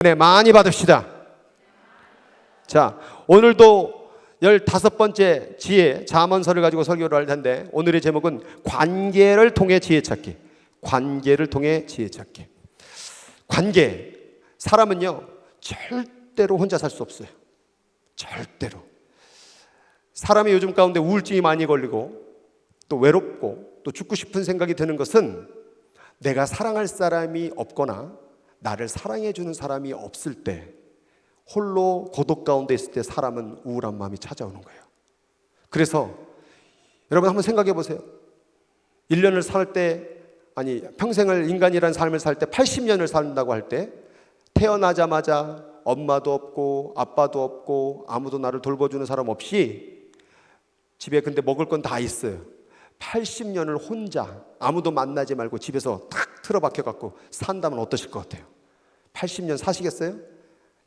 네, 많이 받읍시다. 자, 오늘도 15번째 지혜 잠언서를 가지고 설교를 할 텐데, 오늘의 제목은 관계를 통해 지혜 찾기. 관계를 통해 지혜 찾기. 관계. 사람은요, 절대로 혼자 살 수 없어요. 절대로. 사람이 요즘 가운데 우울증이 많이 걸리고 또 외롭고 또 죽고 싶은 생각이 드는 것은 내가 사랑할 사람이 없거나 나를 사랑해주는 사람이 없을 때, 홀로 고독 가운데 있을 때 사람은 우울한 마음이 찾아오는 거예요. 그래서 여러분 한번 생각해 보세요. 1년을 살 때, 아니 평생을 인간이라는 삶을 살 때 80년을 산다고 할 때, 태어나자마자 엄마도 없고 아빠도 없고 아무도 나를 돌봐주는 사람 없이 집에 근데 먹을 건 다 있어요. 80년을 혼자 아무도 만나지 말고 집에서 탁 틀어박혀 갖고 산다면 어떠실 것 같아요? 80년 사시겠어요?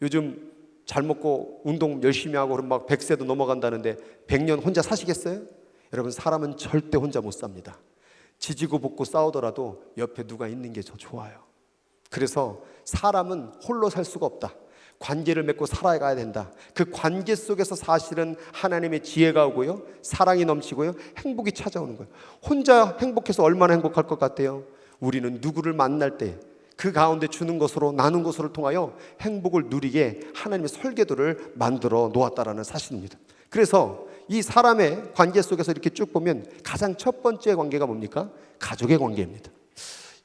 요즘 잘 먹고 운동 열심히 하고 그럼 막 100세도 넘어간다는데 100년 혼자 사시겠어요? 여러분, 사람은 절대 혼자 못 삽니다. 지지고 볶고 싸우더라도 옆에 누가 있는 게 더 좋아요. 그래서 사람은 홀로 살 수가 없다. 관계를 맺고 살아가야 된다. 그 관계 속에서 사실은 하나님의 지혜가 오고요, 사랑이 넘치고요, 행복이 찾아오는 거예요. 혼자 행복해서 얼마나 행복할 것 같아요? 우리는 누구를 만날 때 그 가운데 주는 것으로, 나눈 것으로 통하여 행복을 누리게 하나님의 설계도를 만들어 놓았다라는 사실입니다. 그래서 이 사람의 관계 속에서 이렇게 쭉 보면 가장 첫 번째 관계가 뭡니까? 가족의 관계입니다.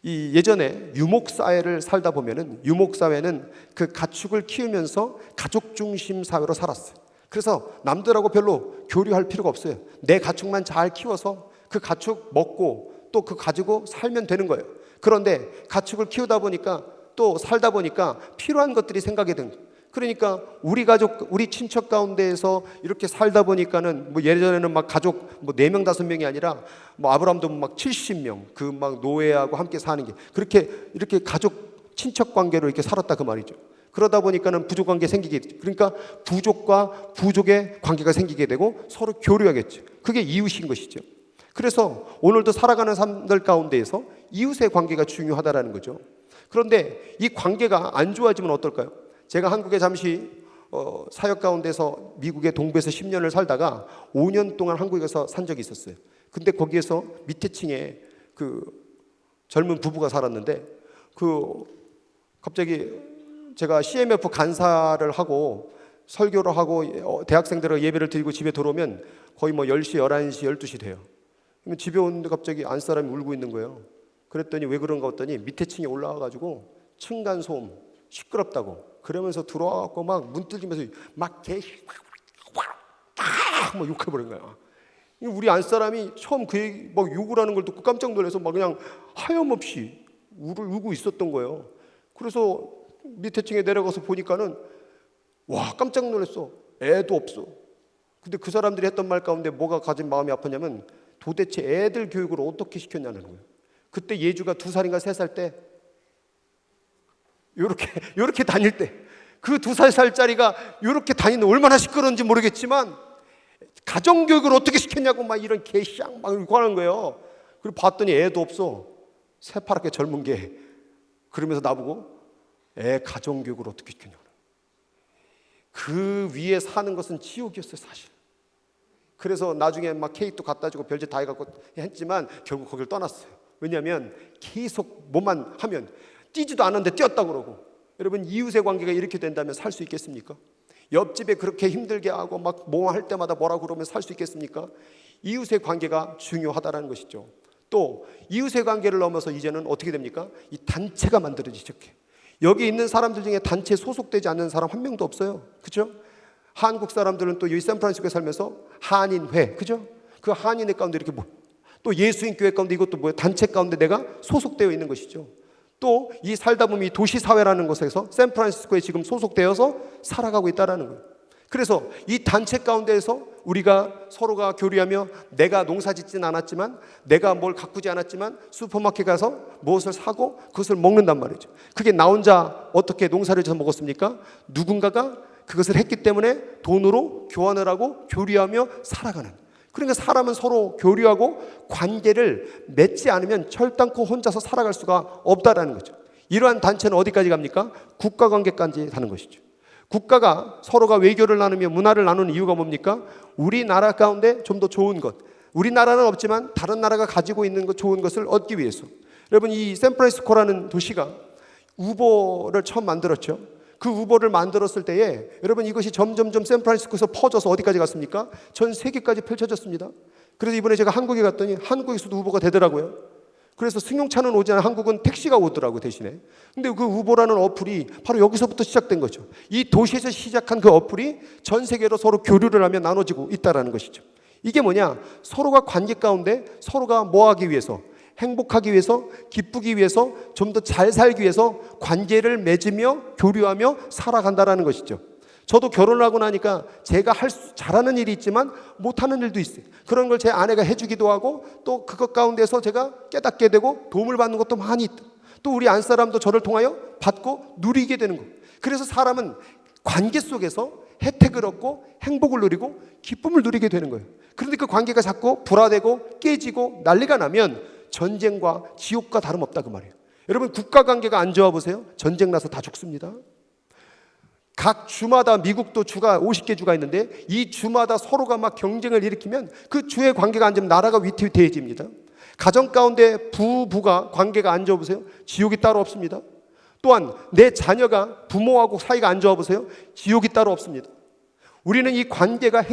이 예전에 유목사회를 살다 보면은, 유목사회는 그 가축을 키우면서 가족 중심 사회로 살았어요. 그래서 남들하고 별로 교류할 필요가 없어요. 내 가축만 잘 키워서 그 가축 먹고 또 그 가지고 살면 되는 거예요. 그런데 가축을 키우다 보니까 또 살다 보니까 필요한 것들이 생각이 든 거예요. 그러니까 우리 가족, 우리 친척 가운데에서 이렇게 살다 보니까는 뭐 예전에는 막 가족 뭐 4명 5명이 아니라 뭐 아브라함도 막 70명 그 막 노예하고 함께 사는 게, 그렇게 이렇게 가족 친척 관계로 이렇게 살았다 그 말이죠. 그러다 보니까는 부족 관계 생기게 되죠. 그러니까 부족과 부족의 관계가 생기게 되고 서로 교류하겠죠. 그게 이웃인 것이죠. 그래서 오늘도 살아가는 사람들 가운데에서 이웃의 관계가 중요하다라는 거죠. 그런데 이 관계가 안 좋아지면 어떨까요? 제가 한국에 잠시 사역 가운데서 미국의 동부에서 10년을 살다가 5년 동안 한국에서 산 적이 있었어요. 근데 거기에서 밑에 층에 그 젊은 부부가 살았는데, 그 갑자기 제가 CMF 간사를 하고 설교를 하고 대학생들과 예배를 드리고 집에 들어오면 거의 뭐 10시, 11시, 12시 돼요. 그러면 집에 오는데 갑자기 안 사람이 울고 있는 거예요. 그랬더니 왜 그런가 했더니 밑에 층에 올라와가지고 층간소음 시끄럽다고 그러면서 들어와갖고 막 문 뚫리면서 막 막 욕해버린 거야. 우리 안 사람이 처음 그 얘기 막 욕을 하는 걸 듣고 깜짝 놀라서 막 그냥 하염없이 울고 있었던 거예요. 그래서 밑에 층에 내려가서 보니까는 와, 깜짝 놀랐어. 애도 없어. 근데 그 사람들이 했던 말 가운데 뭐가 가진 마음이 아팠냐면, 도대체 애들 교육을 어떻게 시켰냐는 거예요. 그때 예주가 2살인가 3살 때 요렇게 다닐 때, 그 2살짜리가 요렇게 다니는, 얼마나 시끄러운지 모르겠지만 가정교육을 어떻게 시켰냐고 막 이런 개샹 막 이러고 하는 거예요. 그리고 봤더니 애도 없어. 새파랗게 젊은 게. 그러면서 나보고 애 가정교육을 어떻게 시켰냐고. 그 위에 사는 것은 지옥이었어요, 사실. 그래서 나중에 막 케이크도 갖다 주고 별짓 다 해갖고 했지만 결국 거기를 떠났어요. 왜냐하면 계속 뭐만 하면 뛰지도 않았는데 뛰었다고 그러고. 여러분, 이웃의 관계가 이렇게 된다면 살 수 있겠습니까? 옆집에 그렇게 힘들게 하고 막 뭐 할 때마다 뭐라고 그러면 살 수 있겠습니까? 이웃의 관계가 중요하다는 것이죠. 또 이웃의 관계를 넘어서 이제는 어떻게 됩니까? 이 단체가 만들어지기 시작해요. 여기 있는 사람들 중에 단체에 소속되지 않는 사람 한 명도 없어요. 그렇죠? 한국 사람들은 또 이 샌프란시스코에 살면서 한인회, 그죠? 그 한인회 가운데 이렇게 또 예수인 교회 가운데 이것도 뭐예요? 단체 가운데 내가 소속되어 있는 것이죠. 또 이 살다 보면 이 도시사회라는 곳에서 샌프란시스코에 지금 소속되어서 살아가고 있다는 거예요. 그래서 이 단체 가운데에서 우리가 서로가 교류하며, 내가 농사 짓진 않았지만, 내가 뭘 가꾸지 않았지만 슈퍼마켓 가서 무엇을 사고 그것을 먹는단 말이죠. 그게 나 혼자 어떻게 농사를 져서 먹었습니까? 누군가가 그것을 했기 때문에 돈으로 교환을 하고 교류하며 살아가는. 그러니까 사람은 서로 교류하고 관계를 맺지 않으면 철단코 혼자서 살아갈 수가 없다라는 거죠. 이러한 단체는 어디까지 갑니까? 국가관계까지 가는 것이죠. 국가가 서로가 외교를 나누며 문화를 나누는 이유가 뭡니까? 우리나라 가운데 좀 더 좋은 것, 우리나라는 없지만 다른 나라가 가지고 있는 것, 좋은 것을 얻기 위해서. 여러분, 이 샌프란시스코라는 도시가 우버를 처음 만들었죠. 그 우버를 만들었을 때에 여러분, 이것이 점점점 샌프란시스코에서 퍼져서 어디까지 갔습니까? 전 세계까지 펼쳐졌습니다. 그래서 이번에 제가 한국에 갔더니 한국에서도 우버가 되더라고요. 그래서 승용차는 오지 않아 한국은 택시가 오더라고요, 대신에. 근데 그 우버라는 어플이 바로 여기서부터 시작된 거죠. 이 도시에서 시작한 그 어플이 전 세계로 서로 교류를 하며 나눠지고 있다는 것이죠. 이게 뭐냐? 서로가 관계 가운데 서로가 뭐 하기 위해서? 행복하기 위해서, 기쁘기 위해서, 좀 더 잘 살기 위해서 관계를 맺으며 교류하며 살아간다는 것이죠. 저도 결혼을 하고 나니까 제가 잘하는 일이 있지만 못하는 일도 있어요. 그런 걸 제 아내가 해주기도 하고, 또 그것 가운데서 제가 깨닫게 되고 도움을 받는 것도 많이 있다. 또 우리 안사람도 저를 통하여 받고 누리게 되는 거. 그래서 사람은 관계 속에서 혜택을 얻고 행복을 누리고 기쁨을 누리게 되는 거예요. 그런데 그 관계가 자꾸 불화되고 깨지고 난리가 나면 전쟁과 지옥과 다름없다, 그 말이에요. 여러분, 국가관계가 안 좋아 보세요. 전쟁 나서 다 죽습니다. 각 주마다, 미국도 주가 50개 주가 있는데 이 주마다 서로가 막 경쟁을 일으키면 그 주의 관계가 안 좋으면 나라가 위태위태해집니다. 가정 가운데 부부가 관계가 안 좋아 보세요. 지옥이 따로 없습니다. 또한 내 자녀가 부모하고 사이가 안 좋아 보세요. 지옥이 따로 없습니다. 우리는 이 관계가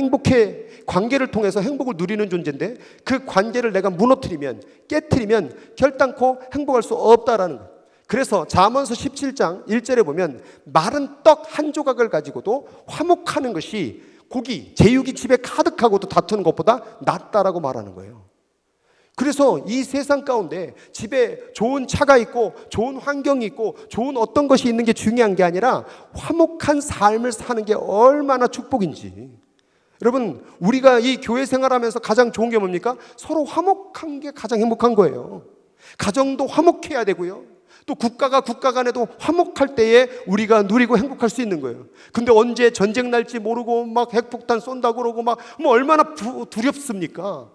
관계를 통해서 행복을 누리는 존재인데 그 관계를 내가 무너뜨리면, 깨뜨리면 결단코 행복할 수 없다라는 거예요. 그래서 잠언서 17장 1절에 보면 마른 떡 한 조각을 가지고도 화목하는 것이 고기, 제육이 집에 가득하고도 다투는 것보다 낫다라고 말하는 거예요. 그래서 이 세상 가운데 집에 좋은 차가 있고 좋은 환경이 있고 좋은 어떤 것이 있는 게 중요한 게 아니라 화목한 삶을 사는 게 얼마나 축복인지. 여러분, 우리가 이 교회 생활하면서 가장 좋은 게 뭡니까? 서로 화목한 게 가장 행복한 거예요. 가정도 화목해야 되고요. 또 국가가 국가 간에도 화목할 때에 우리가 누리고 행복할 수 있는 거예요. 근데 언제 전쟁 날지 모르고 막 핵폭탄 쏜다고 그러고 막 뭐 얼마나 두렵습니까?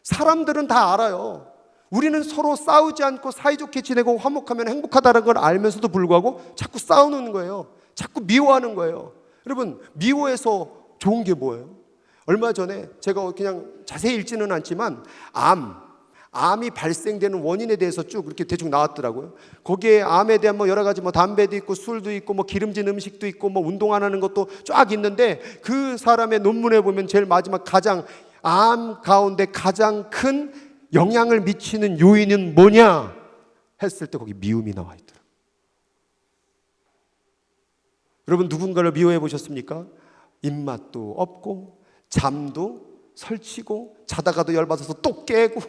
사람들은 다 알아요. 우리는 서로 싸우지 않고 사이좋게 지내고 화목하면 행복하다는 걸 알면서도 불구하고 자꾸 싸우는 거예요. 자꾸 미워하는 거예요. 여러분, 미워해서 좋은 게 뭐예요? 얼마 전에 제가 그냥 자세히 읽지는 않지만 암이 발생되는 원인에 대해서 쭉 이렇게 대충 나왔더라고요. 거기에 암에 대한 뭐 여러 가지 뭐 담배도 있고 술도 있고 뭐 기름진 음식도 있고 뭐 운동 안 하는 것도 쫙 있는데 그 사람의 논문에 보면 제일 마지막 암 가운데 가장 큰 영향을 미치는 요인은 뭐냐 했을 때 거기 미움이 나와 있더라고요. 여러분, 누군가를 미워해 보셨습니까? 입맛도 없고 잠도 설치고 자다가도 열받아서 또 깨고,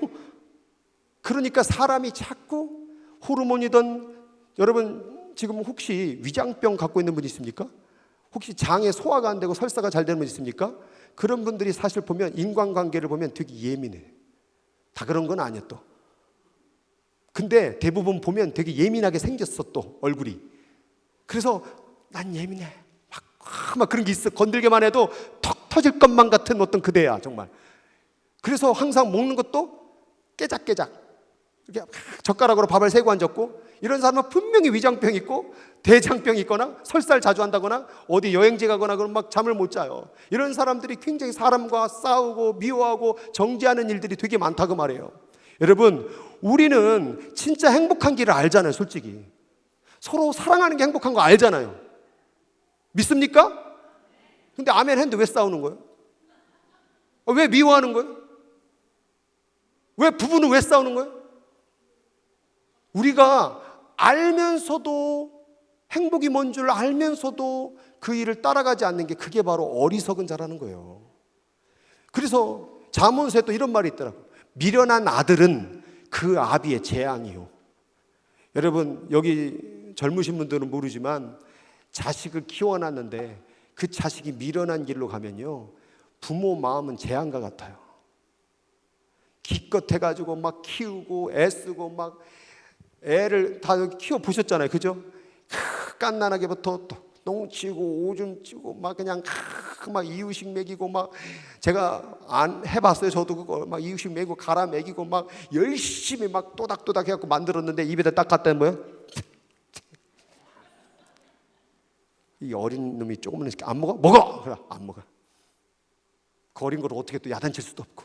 그러니까 사람이 자꾸 호르몬이든, 여러분 지금 혹시 위장병 갖고 있는 분 있습니까? 혹시 장에 소화가 안 되고 설사가 잘 되는 분 있습니까? 그런 분들이 사실 보면 인간관계를 보면 되게 예민해. 다 그런 건 아니야 또. 근데 대부분 보면 되게 예민하게 생겼어 또 얼굴이. 그래서 난 예민해. 막 그런 게 있어. 건들기만 해도 턱 터질 것만 같은 어떤 그대야 정말. 그래서 항상 먹는 것도 깨작깨작. 이렇게 젓가락으로 밥을 세고 앉았고, 이런 사람은 분명히 위장병 있고 대장병 있거나 설사를 자주 한다거나 어디 여행지 가거나 그러면 막 잠을 못 자요. 이런 사람들이 굉장히 사람과 싸우고 미워하고 정죄하는 일들이 되게 많다고 말해요. 여러분, 우리는 진짜 행복한 길을 알잖아요. 솔직히 서로 사랑하는 게 행복한 거 알잖아요. 믿습니까? 근데 아멘 했는데 왜 싸우는 거예요? 왜 미워하는 거예요? 왜 부부는 왜 싸우는 거예요? 우리가 알면서도, 행복이 뭔 줄 알면서도 그 일을 따라가지 않는 게, 그게 바로 어리석은 자라는 거예요. 그래서 잠언서에 또 이런 말이 있더라고요. 미련한 아들은 그 아비의 재앙이요. 여러분, 여기 젊으신 분들은 모르지만 자식을 키워놨는데 그 자식이 미련한 길로 가면요, 부모 마음은 재앙과 같아요. 기껏 해가지고 막 키우고 애쓰고 막 애를 다 키워 보셨잖아요, 그죠? 깐난하게부터 똥 치고 오줌 치고 막 그냥 막 이유식 먹이고, 막 제가 안 해봤어요. 저도 그거 막 이유식 먹이고 갈아 먹이고 막 열심히 막 또닥또닥 해갖고 만들었는데 입에다 딱 갖다 뭐예요? 이 어린 놈이 조금은 안 먹어? 먹어! 그래, 안 먹어. 그 어린 걸 어떻게 또 야단칠 수도 없고.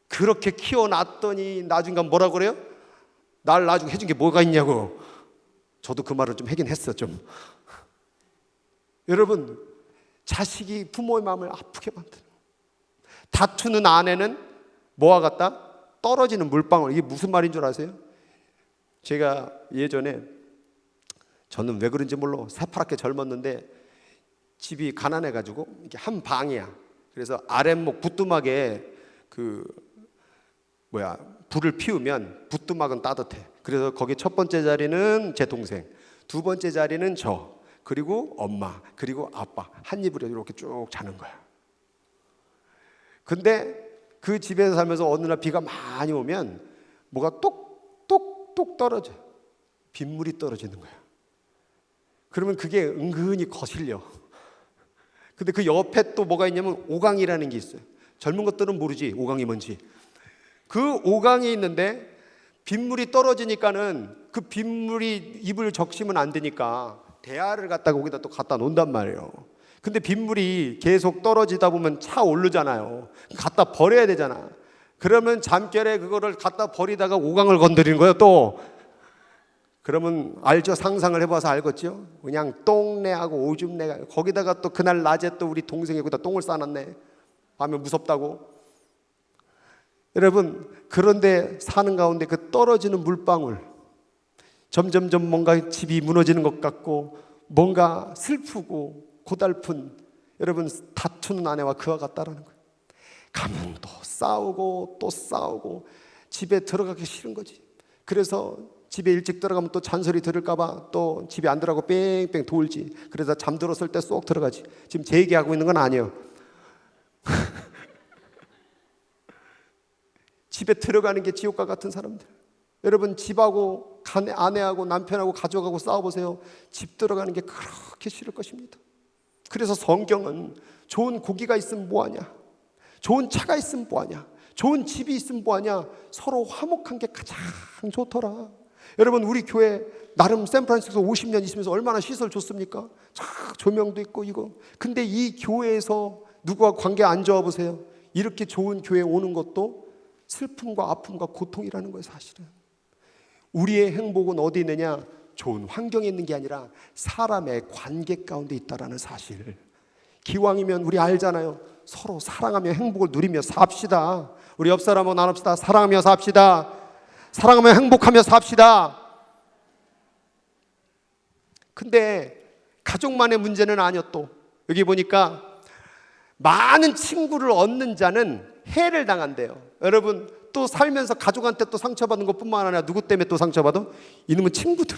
그렇게 키워놨더니 나중에 뭐라고 그래요? 날 나중에 해준 게 뭐가 있냐고. 저도 그 말을 좀 하긴 했어 좀. 여러분, 자식이 부모의 마음을 아프게 만드는, 다투는 아내는 뭐와 같다? 떨어지는 물방울. 이게 무슨 말인 줄 아세요? 제가 예전에, 저는 왜 그런지 몰라, 새파랗게 젊었는데 집이 가난해가지고 이게 한 방이야. 그래서 아랫목 부뚜막에 불을 피우면 부뚜막은 따뜻해. 그래서 거기 첫 번째 자리는 제 동생, 두 번째 자리는 저, 그리고 엄마, 그리고 아빠, 한 입으로 이렇게 쭉 자는 거야. 근데 그 집에서 살면서 어느 날 비가 많이 오면 뭐가 똑똑똑 떨어져. 빗물이 떨어지는 거야. 그러면 그게 은근히 거슬려. 근데 그 옆에 또 뭐가 있냐면 오강이라는 게 있어요. 젊은 것들은 모르지 오강이 뭔지. 그 오강이 있는데 빗물이 떨어지니까는 그 빗물이 입을 적시면 안 되니까 대야를 갖다가 거기다 또 갖다 놓는단 말이에요. 근데 빗물이 계속 떨어지다 보면 차 오르잖아요. 갖다 버려야 되잖아. 그러면 잠결에 그거를 갖다 버리다가 오강을 건드리는 거예요 또. 그러면 알죠? 상상을 해봐서 알겠죠? 그냥 똥내하고 오줌내가, 거기다가 또 그날 낮에 또 우리 동생이 거기다 똥을 싸놨네. 밤에 무섭다고. 여러분, 그런데 사는 가운데 그 떨어지는 물방울, 점점점 뭔가 집이 무너지는 것 같고 뭔가 슬프고 고달픈, 여러분, 다투는 아내와 그와 같다라는 거예요. 가면 또 싸우고 또 싸우고 집에 들어가기 싫은 거지. 그래서 집에 일찍 들어가면 또 잔소리 들을까봐 또 집에 안 들어가고 뺑뺑 돌지. 그래서 잠들었을 때 쏙 들어가지. 지금 제 얘기하고 있는 건 아니에요. 집에 들어가는 게 지옥과 같은 사람들. 여러분, 집하고 아내하고 남편하고 가족하고 싸워보세요. 집 들어가는 게 그렇게 싫을 것입니다. 그래서 성경은 좋은 고기가 있으면 뭐하냐, 좋은 차가 있으면 뭐하냐, 좋은 집이 있으면 뭐하냐, 서로 화목한 게 가장 좋더라. 여러분, 우리 교회 나름 샌프란시스코 50년 있으면서 얼마나 시설 좋습니까? 조명도 있고 이거. 근데 이 교회에서 누구와 관계 안 좋아 보세요. 이렇게 좋은 교회에 오는 것도 슬픔과 아픔과 고통이라는 거예요. 사실은 우리의 행복은 어디 있느냐? 좋은 환경에 있는 게 아니라 사람의 관계 가운데 있다라는 사실. 기왕이면 우리 알잖아요. 서로 사랑하며 행복을 누리며 삽시다. 우리 옆 사람하고 나눕시다. 사랑하며 삽시다. 사랑하며 행복하며 삽시다. 근데 가족만의 문제는 아니었. 또 여기 보니까 많은 친구를 얻는 자는 해를 당한대요. 여러분, 또 살면서 가족한테 또 상처받는 것뿐만 아니라 누구 때문에 또 상처받아? 이놈은 친구들.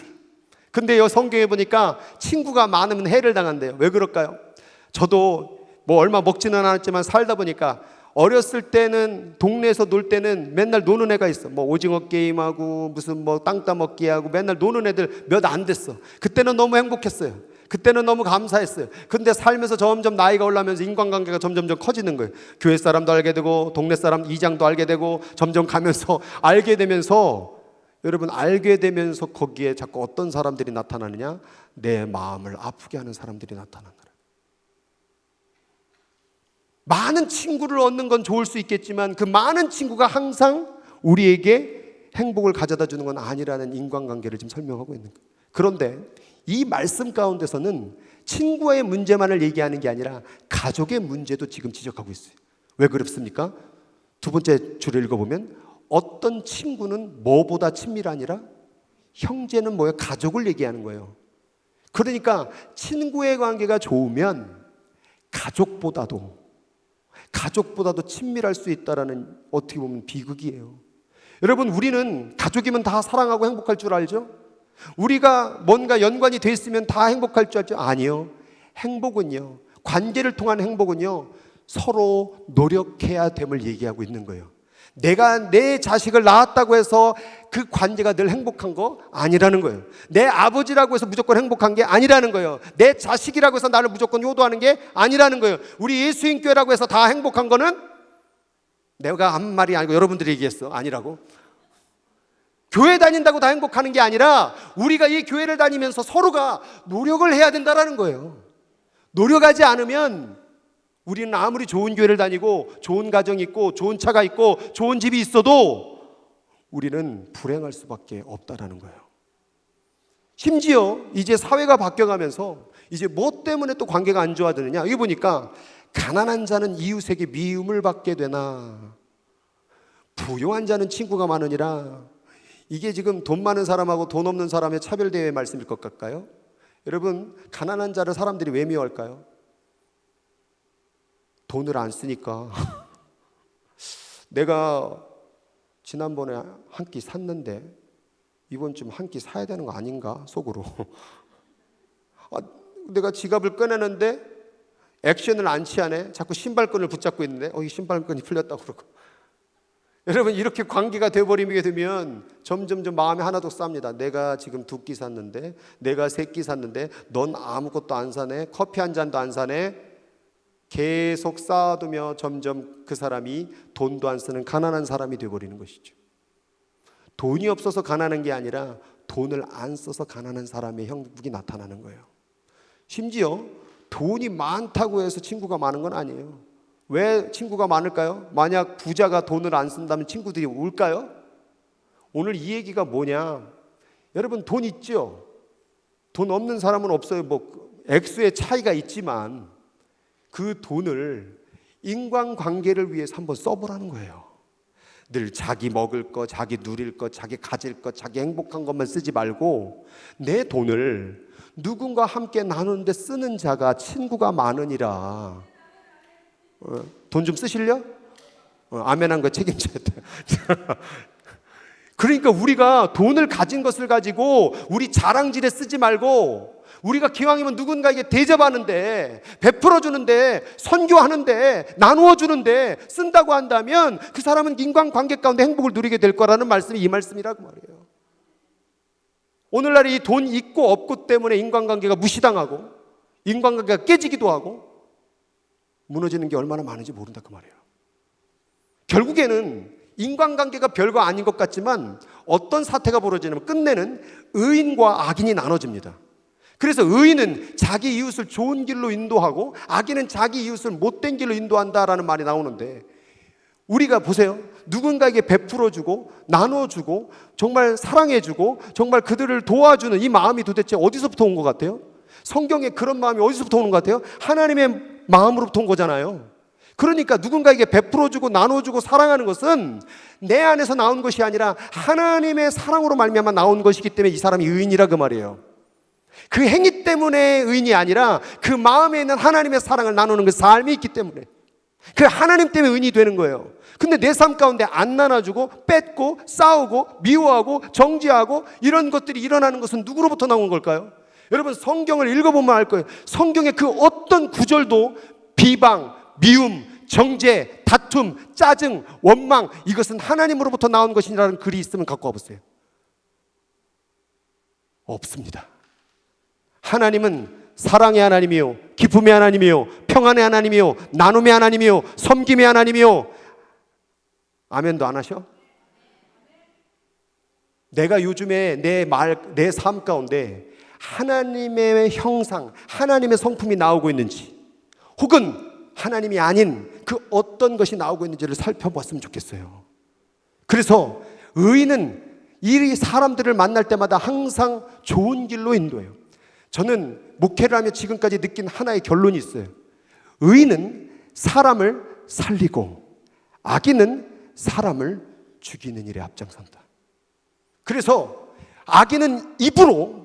근데 이 성경에 보니까 친구가 많으면 해를 당한대요. 왜 그럴까요? 저도 뭐 얼마 먹지는 않았지만 살다 보니까 어렸을 때는 동네에서 놀 때는 맨날 노는 애가 있어. 뭐 오징어 게임하고 무슨 뭐 땅 따먹기 하고 맨날 노는 애들 몇 안 됐어. 그때는 너무 행복했어요. 그때는 너무 감사했어요. 근데 살면서 점점 나이가 올라면서 인간관계가 점점점 커지는 거예요. 교회 사람도 알게 되고 동네 사람 이장도 알게 되고 점점 가면서 알게 되면서, 여러분, 알게 되면서 거기에 자꾸 어떤 사람들이 나타나느냐? 내 마음을 아프게 하는 사람들이 나타나는 거예요. 많은 친구를 얻는 건 좋을 수 있겠지만 그 많은 친구가 항상 우리에게 행복을 가져다 주는 건 아니라는 인간관계를 지금 설명하고 있는 거예요. 그런데 이 말씀 가운데서는 친구의 문제만을 얘기하는 게 아니라 가족의 문제도 지금 지적하고 있어요. 왜 그렇습니까? 두 번째 줄을 읽어보면 어떤 친구는 뭐보다 친밀하니라? 형제는 뭐예요? 가족을 얘기하는 거예요. 그러니까 친구의 관계가 좋으면 가족보다도 친밀할 수 있다라는, 어떻게 보면 비극이에요. 여러분, 우리는 가족이면 다 사랑하고 행복할 줄 알죠? 우리가 뭔가 연관이 돼 있으면 다 행복할 줄 알죠? 아니요. 행복은요, 관계를 통한 행복은요, 서로 노력해야 됨을 얘기하고 있는 거예요. 내가 내 자식을 낳았다고 해서 그 관계가 늘 행복한 거 아니라는 거예요. 내 아버지라고 해서 무조건 행복한 게 아니라는 거예요. 내 자식이라고 해서 나를 무조건 효도하는 게 아니라는 거예요. 우리 예수인교회라고 해서 다 행복한 거는 내가 한 말이 아니고 여러분들이 얘기했어. 아니라고. 교회 다닌다고 다 행복하는 게 아니라 우리가 이 교회를 다니면서 서로가 노력을 해야 된다는 거예요. 노력하지 않으면 우리는 아무리 좋은 교회를 다니고 좋은 가정이 있고 좋은 차가 있고 좋은 집이 있어도 우리는 불행할 수밖에 없다는 거예요. 심지어 이제 사회가 바뀌어가면서 이제 뭐 때문에 또 관계가 안 좋아지느냐, 여기 보니까 가난한 자는 이웃에게 미움을 받게 되나 부유한 자는 친구가 많으니라. 이게 지금 돈 많은 사람하고 돈 없는 사람의 차별대회 말씀일 것 같까요? 여러분, 가난한 자를 사람들이 왜 미워할까요? 돈을 안 쓰니까. 내가 지난번에 한 끼 샀는데 이번 좀 한 끼 사야 되는 거 아닌가 속으로. 내가 지갑을 꺼내는데 액션을 안 취하네. 자꾸 신발끈을 붙잡고 있는데 이 신발끈이 풀렸다고 그러고. 여러분, 이렇게 관계가 되어버리게 되면 점점 마음이 하나도 쌉니다. 내가 지금 2끼 샀는데, 내가 3끼 샀는데 넌 아무것도 안 사네, 커피 한 잔도 안 사네. 계속 쌓아두며 점점 그 사람이 돈도 안 쓰는 가난한 사람이 되어버리는 것이죠. 돈이 없어서 가난한 게 아니라 돈을 안 써서 가난한 사람의 형국이 나타나는 거예요. 심지어 돈이 많다고 해서 친구가 많은 건 아니에요. 왜 친구가 많을까요? 만약 부자가 돈을 안 쓴다면 친구들이 올까요? 오늘 이 얘기가 뭐냐? 여러분, 돈 있죠? 돈 없는 사람은 없어요. 액수의 차이가 있지만 그 돈을 인간관계를 위해서 한번 써보라는 거예요. 늘 자기 먹을 것, 자기 누릴 것, 자기 가질 것, 자기 행복한 것만 쓰지 말고 내 돈을 누군가 함께 나누는데 쓰는 자가 친구가 많으니라. 돈 좀 쓰실려? 아멘한 거 책임져야 돼요. 그러니까 우리가 돈을 가진 것을 가지고 우리 자랑질에 쓰지 말고 우리가 기왕이면 누군가에게 대접하는데, 베풀어주는데, 선교하는데, 나누어주는데 쓴다고 한다면 그 사람은 인간관계 가운데 행복을 누리게 될 거라는 말씀이 이 말씀이라고 말이에요. 오늘날 이 돈 있고 없고 때문에 인간관계가 무시당하고 인간관계가 깨지기도 하고 무너지는 게 얼마나 많은지 모른다 그 말이에요. 결국에는 인간관계가 별거 아닌 것 같지만 어떤 사태가 벌어지냐면 끝내는 의인과 악인이 나눠집니다. 그래서 의인은 자기 이웃을 좋은 길로 인도하고 악인은 자기 이웃을 못된 길로 인도한다라는 말이 나오는데, 우리가 보세요. 누군가에게 베풀어주고 나눠주고 정말 사랑해주고 정말 그들을 도와주는 이 마음이 도대체 어디서부터 온 것 같아요? 성경에 그런 마음이 어디서부터 오는 것 같아요? 하나님의 마음으로부터 온 거잖아요. 그러니까 누군가에게 베풀어주고 나눠주고 사랑하는 것은 내 안에서 나온 것이 아니라 하나님의 사랑으로 말미암아 나온 것이기 때문에 이 사람이 의인이라 그 말이에요. 그 행위 때문에 의인이 아니라 그 마음에 있는 하나님의 사랑을 나누는 그 삶이 있기 때문에 그 하나님 때문에 의인이 되는 거예요. 근데 내 삶 가운데 안 나눠주고 뺏고 싸우고 미워하고 정죄하고 이런 것들이 일어나는 것은 누구로부터 나온 걸까요? 여러분, 성경을 읽어보면 알 거예요. 성경의 그 어떤 구절도 비방, 미움, 정죄, 다툼, 짜증, 원망, 이것은 하나님으로부터 나온 것이라는 글이 있으면 갖고 와보세요. 없습니다. 하나님은 사랑의 하나님이요, 기쁨의 하나님이요, 평안의 하나님이요, 나눔의 하나님이요, 섬김의 하나님이요. 아멘도 안 하셔? 내가 요즘에 내 삶 가운데 하나님의 형상, 하나님의 성품이 나오고 있는지, 혹은 하나님이 아닌 그 어떤 것이 나오고 있는지를 살펴봤으면 좋겠어요. 그래서 의인은 이 사람들을 만날 때마다 항상 좋은 길로 인도해요. 저는 목회를 하며 지금까지 느낀 하나의 결론이 있어요. 의인은 사람을 살리고 악인은 사람을 죽이는 일에 앞장선다. 그래서 악인은 입으로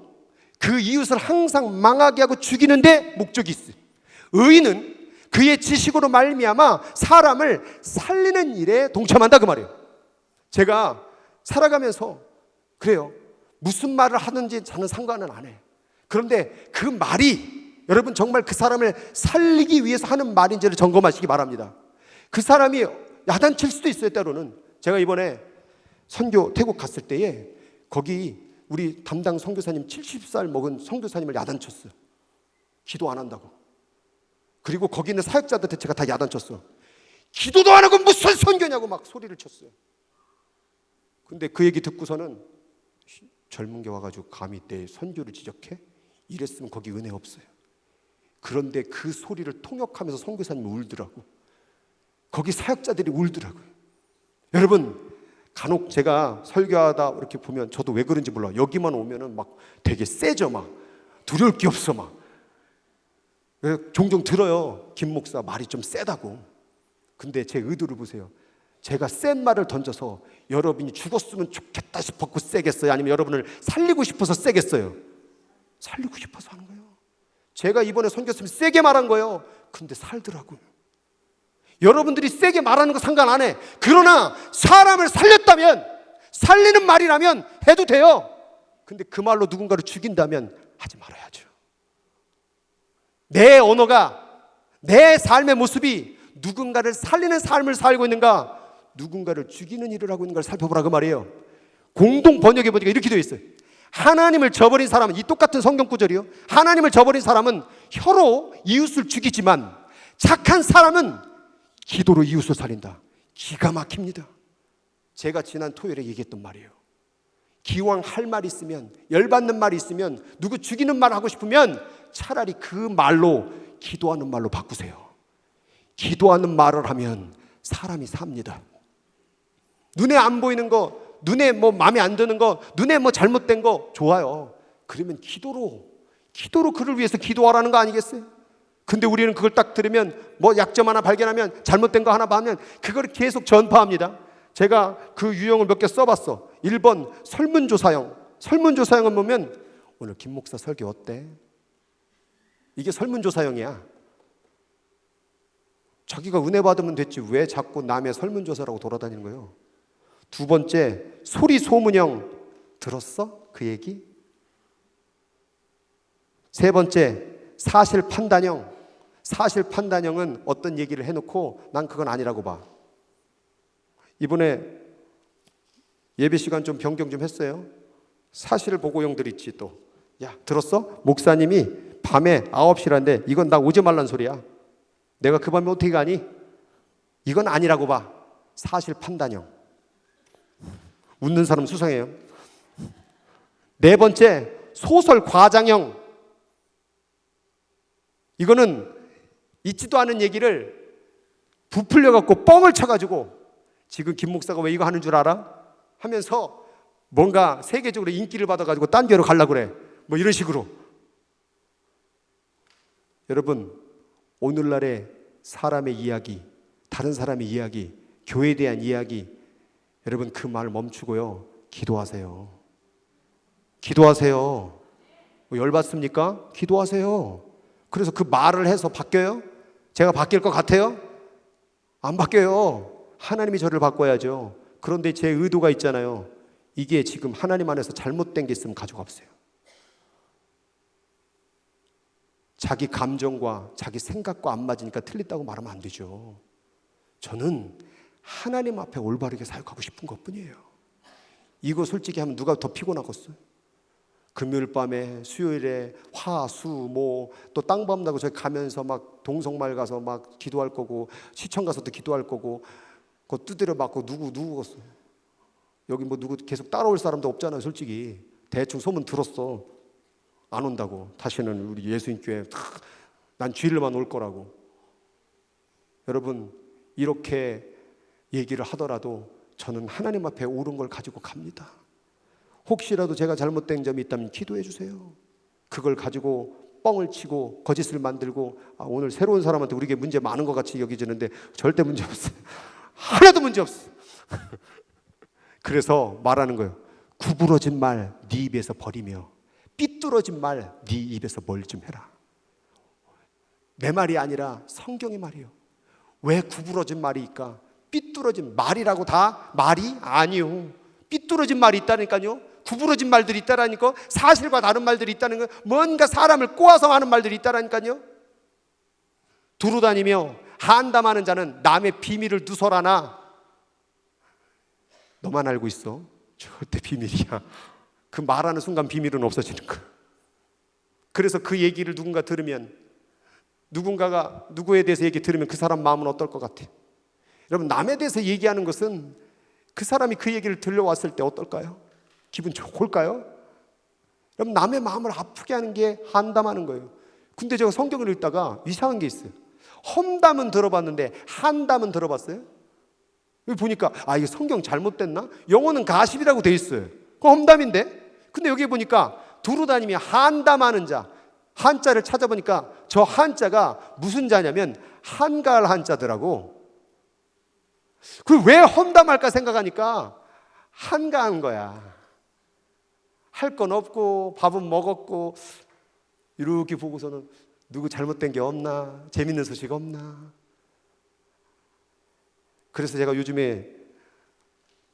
그 이웃을 항상 망하게 하고 죽이는데 목적이 있어요. 의인은 그의 지식으로 말미암아 사람을 살리는 일에 동참한다 그 말이에요. 제가 살아가면서 그래요. 무슨 말을 하든지 저는 상관은 안 해요. 그런데 그 말이 여러분 정말 그 사람을 살리기 위해서 하는 말인지를 점검하시기 바랍니다. 그 사람이 야단칠 수도 있어요. 때로는 제가 이번에 선교 태국 갔을 때에 거기 우리 담당 선교사님 70살 먹은 선교사님을 야단쳤어요. 기도 안 한다고. 그리고 거기 있는 사역자들 제가 다 야단쳤어. 기도도 안 하고 무슨 선교냐고 막 소리를 쳤어요. 근데 그 얘기 듣고서는 젊은 게 와가지고 감히 내 선교를 지적해? 이랬으면 거기 은혜 없어요. 그런데 그 소리를 통역하면서 선교사님이 울더라고. 거기 사역자들이 울더라고요. 여러분, 간혹 제가 설교하다 이렇게 보면 저도 왜 그런지 몰라. 여기만 오면은 막 되게 세져, 막 두려울 게 없어, 막. 종종 들어요. 김 목사 말이 좀 세다고. 근데 제 의도를 보세요. 제가 센 말을 던져서 여러분이 죽었으면 좋겠다 싶었고 세겠어요? 아니면 여러분을 살리고 싶어서 세겠어요? 살리고 싶어서 하는 거예요. 제가 이번에 선교했으면 세게 말한 거예요. 근데 살더라고요. 여러분들이 세게 말하는 거 상관 안 해. 그러나 사람을 살렸다면, 살리는 말이라면 해도 돼요. 근데 그 말로 누군가를 죽인다면 하지 말아야죠. 내 언어가, 내 삶의 모습이 누군가를 살리는 삶을 살고 있는가, 누군가를 죽이는 일을 하고 있는 걸 살펴보라 그 말이에요. 공동 번역해 보니까 이렇게 되어 있어요. 하나님을 저버린 사람은, 이 똑같은 성경 구절이요, 하나님을 저버린 사람은 혀로 이웃을 죽이지만 착한 사람은 기도로 이웃을 살린다. 기가 막힙니다. 제가 지난 토요일에 얘기했던 말이에요. 기왕 할 말이 있으면, 열받는 말이 있으면, 누구 죽이는 말 하고 싶으면 차라리 그 말로, 기도하는 말로 바꾸세요. 기도하는 말을 하면 사람이 삽니다. 눈에 안 보이는 거, 눈에 뭐 마음에 안 드는 거, 눈에 뭐 잘못된 거 좋아요. 그러면 기도로 그를 위해서 기도하라는 거 아니겠어요? 근데 우리는 그걸 딱 들으면, 뭐 약점 하나 발견하면, 잘못된 거 하나 봐면 그걸 계속 전파합니다. 제가 그 유형을 몇 개 써봤어. 1번 설문조사형. 설문조사형은 보면 오늘 김 목사 설교 어때? 이게 설문조사형이야. 자기가 은혜 받으면 됐지 왜 자꾸 남의 설문조사라고 돌아다니는 거예요? 2번째 소리 소문형. 들었어? 그 얘기? 3번째 사실 판단형. 사실 판단형은 어떤 얘기를 해놓고 난 그건 아니라고 봐. 이번에 예배 시간 좀 변경 좀 했어요. 사실 보고형들 있지 또. 야, 들었어? 목사님이 밤에 9시라는데 이건 나 오지 말란 소리야. 내가 그 밤에 어떻게 가니? 이건 아니라고 봐. 사실 판단형. 웃는 사람 수상해요. 4번째 소설 과장형. 이거는 있지도 않은 얘기를 부풀려 갖고 뻥을 쳐가지고 지금 김 목사가 왜 이거 하는 줄 알아? 하면서 뭔가 세계적으로 인기를 받아가지고 딴 데로 가려고 그래. 뭐 이런 식으로. 여러분, 오늘날의 사람의 이야기, 다른 사람의 이야기, 교회에 대한 이야기, 여러분 그 말 멈추고요, 기도하세요. 기도하세요. 뭐 열받습니까? 기도하세요. 그래서 그 말을 해서 바뀌어요? 제가 바뀔 것 같아요? 안 바뀌어요. 하나님이 저를 바꿔야죠. 그런데 제 의도가 있잖아요. 이게 지금 하나님 안에서 잘못된 게 있으면 가져가보세요. 자기 감정과 자기 생각과 안 맞으니까 틀렸다고 말하면 안 되죠. 저는 하나님 앞에 올바르게 사역하고 싶은 것뿐이에요. 이거 솔직히 하면 누가 더 피곤하겠어요? 금요일 밤에, 수요일에 화, 수, 모, 또 땅밤 나고 저기 가면서 막 동성마을 가서 막 기도할 거고, 시청 가서도 기도할 거고, 그거 두드려 맞고 누구겠어요? 여기 뭐 누구 계속 따라올 사람도 없잖아요. 솔직히 대충 소문 들었어. 안 온다고. 다시는 우리 예수님교회 난 주일만 올 거라고. 여러분, 이렇게 얘기를 하더라도 저는 하나님 앞에 옳은 걸 가지고 갑니다. 혹시라도 제가 잘못된 점이 있다면 기도해 주세요. 그걸 가지고 뻥을 치고 거짓을 만들고 오늘 새로운 사람한테 우리에게 문제 많은 것 같이 여기지는데 절대 문제 없어요. 하나도 문제 없어요. 그래서 말하는 거예요. 구부러진 말 네 입에서 버리며 삐뚤어진 말 네 입에서 뭘 좀 해라. 내 말이 아니라 성경의 말이에요. 왜 구부러진 말이니까? 삐뚤어진 말이라고 다 말이 아니요. 삐뚤어진 말이 있다니까요. 구부러진 말들이 있다라니까. 사실과 다른 말들이 있다는 거. 뭔가 사람을 꼬아서 하는 말들이 있다라니까요. 두루 다니며 한담하는 자는 남의 비밀을 누설하나 너만 알고 있어. 절대 비밀이야. 그 말하는 순간 비밀은 없어지는 거야. 그래서 그 얘기를 누군가 들으면, 누군가가 누구에 대해서 얘기 들으면 그 사람 마음은 어떨 것 같아? 여러분, 남에 대해서 얘기하는 것은 그 사람이 그 얘기를 들려왔을 때 어떨까요? 기분 좋을까요? 그럼 남의 마음을 아프게 하는 게 한담하는 거예요. 근데 제가 성경을 읽다가 이상한 게 있어요. 험담은 들어봤는데 한담은 들어봤어요? 여기 보니까 이게 성경 잘못됐나? 영어는 가십이라고 돼 있어요. 그거 험담인데? 근데 여기 보니까 두루 다니며 한담하는 자, 한자를 찾아보니까 저 한자가 무슨 자냐면 한가할 한자더라고. 그 왜 험담할까 생각하니까 한가한 거야. 할 건 없고 밥은 먹었고 이렇게 보고서는 누구 잘못된 게 없나? 재밌는 소식 없나? 그래서 제가 요즘에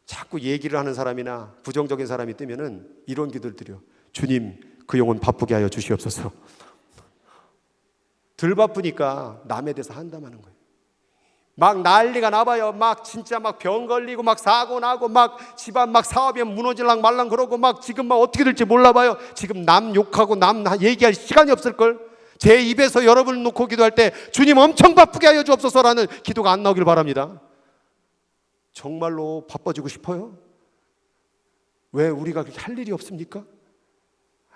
자꾸 얘기를 하는 사람이나 부정적인 사람이 뜨면은 이런 기도를 드려. 주님, 그 영혼 바쁘게 하여 주시옵소서. 덜 바쁘니까 남에 대해서 한담하는 거예요. 막 난리가 나봐요. 막 진짜 막 병 걸리고 막 사고 나고 막 집안 막 사업이 무너질랑 말랑 그러고 막 지금 막 어떻게 될지 몰라봐요. 지금 남 욕하고 남 얘기할 시간이 없을걸. 제 입에서 여러분을 놓고 기도할 때 주님 엄청 바쁘게 하여 주옵소서라는 기도가 안 나오길 바랍니다. 정말로 바빠지고 싶어요? 왜 우리가 그렇게 할 일이 없습니까?